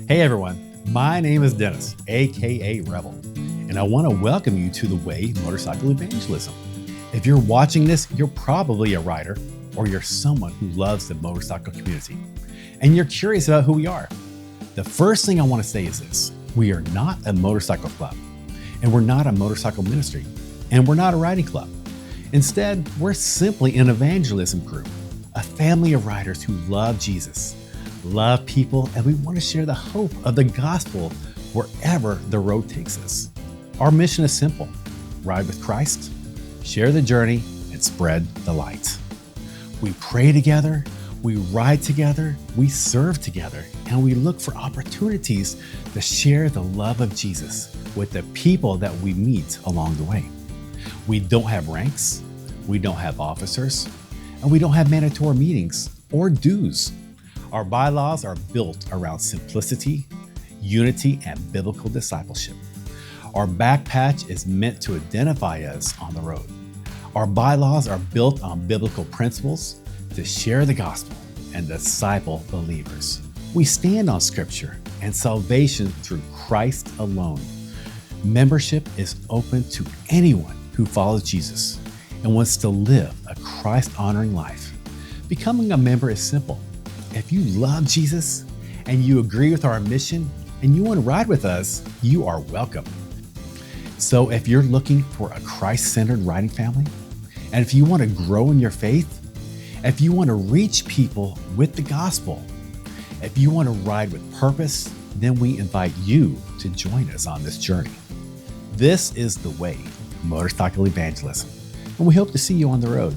Hey everyone, my name is Dennis, aka Rebel, and I want to welcome you to the Way Motorcycle Evangelism. If you're watching this, you're probably a rider or you're someone who loves the motorcycle community and you're curious about who we are. The first thing I want to say is this: we are not a motorcycle club, and we're not a motorcycle ministry, and we're not a riding club. Instead, we're simply an evangelism group, a family of riders who love Jesus, love people, and we want to share the hope of the gospel wherever the road takes us. Our mission is simple: ride with Christ, share the journey, and spread the light. We pray together, we ride together, we serve together, and we look for opportunities to share the love of Jesus with the people that we meet along the way. We don't have ranks, we don't have officers, and we don't have mandatory meetings or dues. Our bylaws are built around simplicity, unity, and biblical discipleship. Our back patch is meant to identify us on the road. Our bylaws are built on biblical principles to share the gospel and disciple believers. We stand on Scripture and salvation through Christ alone. Membership is open to anyone who follows Jesus and wants to live a Christ-honoring life. Becoming a member is simple. If you love Jesus and you agree with our mission and you want to ride with us, you are welcome. So if you're looking for a Christ-centered riding family, and if you want to grow in your faith, if you want to reach people with the gospel, if you want to ride with purpose, then we invite you to join us on this journey. This is the Way Motorcycle Evangelism, and we hope to see you on the road.